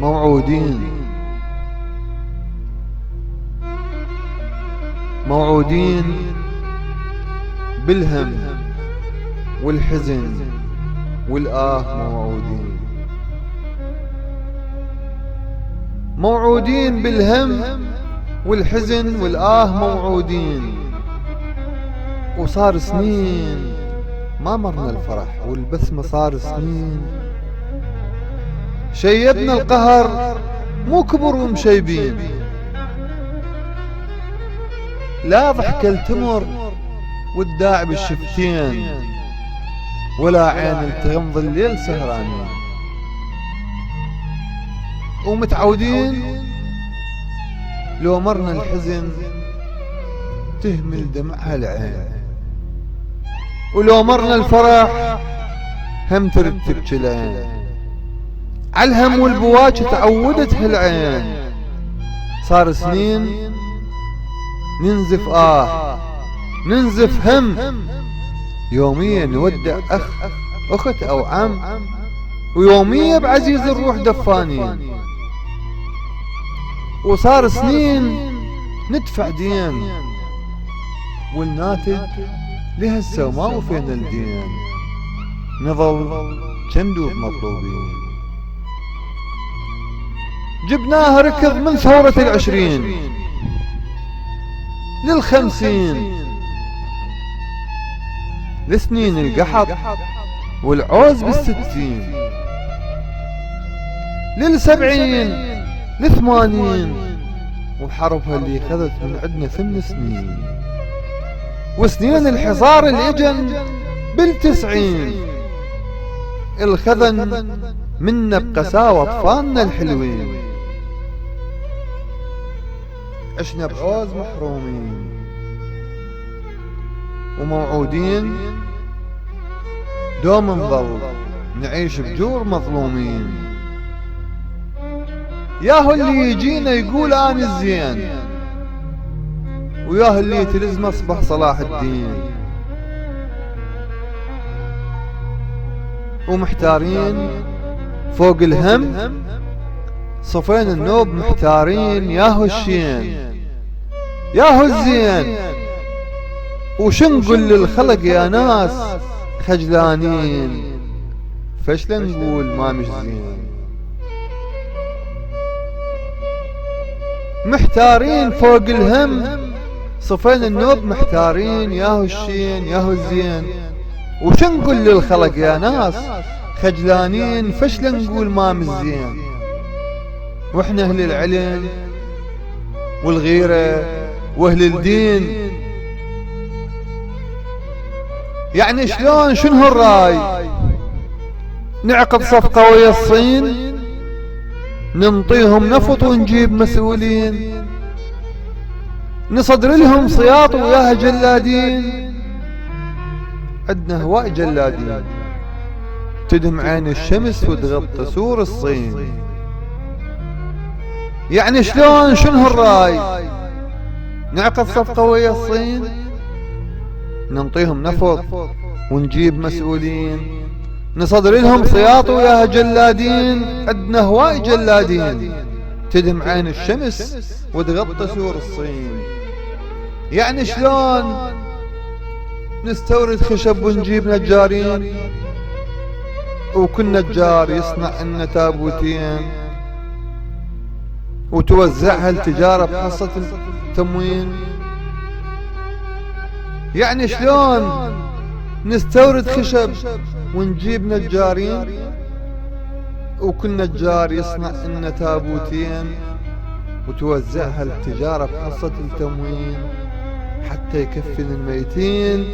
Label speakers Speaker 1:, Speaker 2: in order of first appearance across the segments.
Speaker 1: موعودين موعودين بالهم والحزن موعودين موعودين بالهم والحزن موعودين. وصار سنين ما مرنا الفرح والبسمة، صار سنين شيبنا القهر مو كبر ومشيبين. لا ضحكة التمر والداع بالشفتين، ولا عين تغمض الليل سهرانين. ومتعودين لو مرنا الحزن تهمل دمعها العين، ولو مرنا الفرح هم ترد تبكي العين. عالهم والبواج تعودت هالعين. صار سنين ننزف ننزف هم، يوميا نودع أخت أو عم، ويوميا بعزيز الروح دفانين. وصار سنين ندفع دين، والناتج لهسه ما وفينا الدين. نظل كندوب مطلوبين. جبناها ركض من ثورة 20 لل50، لسنين القحط والعوز بال60، لل70 ل80، وحربها اللي خذت من عندنا 8 سنين. وسنين الحصار اللي اجن بال90، الخذن منا بقساوة اطفالنا الحلوين. عشنا بعوز محرومين وموعودين، دوم نظل نعيش بجور مظلومين. ياهو اللي يجينا يقول انا الزين، وياهو اللي تلزم اصبح صلاح الدين. ومحتارين فوق الهم، صفين النوب محتارين. ياهو الشين ياهو الزين، وشن نقول للخلق يا ناس خجلانين. فشلا نقول ما مش زين. محتارين فوق الهم، صفين النوب محتارين. ياهو الشين ياهو الزين، وشن نقول للخلق يا ناس خجلانين. فشلا نقول ما مش زين. واحنا اهل العلم والغيرة واهل الدين، يعني شلون شنو الراي نعقد صفقة ويا الصين، ننطيهم نفط ونجيب مسؤولين، نصدر لهم صياط وياها جلادين. عدنا هواء جلادين تدم عين الشمس وتغطي سور الصين. يعني شلون شنو الراي نعقد صفقة ويا الصين، ننطيهم نفط ونجيب مسؤولين، نصدر لهم صياط وياها جلادين. عندنا هواء جلادين تدم عين الشمس وتغطي سور الصين. يعني شلون نستورد خشب ونجيب نجارين، وكل نجار يصنع لنا تابوتين وتوزعها التجارة بحصة التموين. يعني شلون نستورد خشب ونجيب نجارين، وكل نجار يصنع لنا تابوتين وتوزعها التجارة بحصة التموين، حتى يكفن الميتين،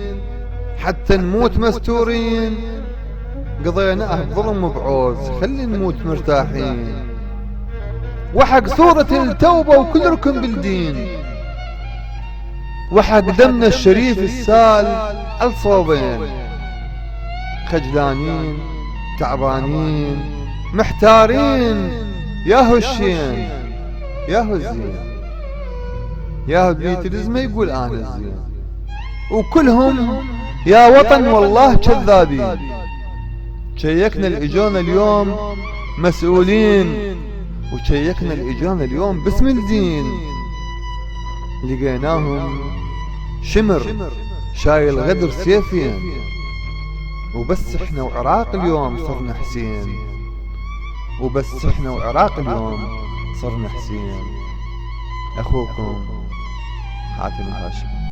Speaker 1: حتى نموت مستورين. قضيناه بظلم بعوز، خلي نموت مرتاحين. وحق سورة التوبة وكل ركن بالدين، وحق دمنا الشريف السال الصوبين. خجلانين تعبانين محتارين. ياهو الشين ياهو الزين، ياهو بيت الزمة يقول انا الزين. وكلهم يا وطن والله كذابين. شيكنا اللي اجونا اليوم مسؤولين، وشيكنا الإجانا اليوم باسم الدين، لقيناهم شمر شايل غدر سيفين، وبس احنا وعراق اليوم صرنا حسين، وبس احنا وعراق اليوم صرنا حسين. أخوكم حاتم الهاشم.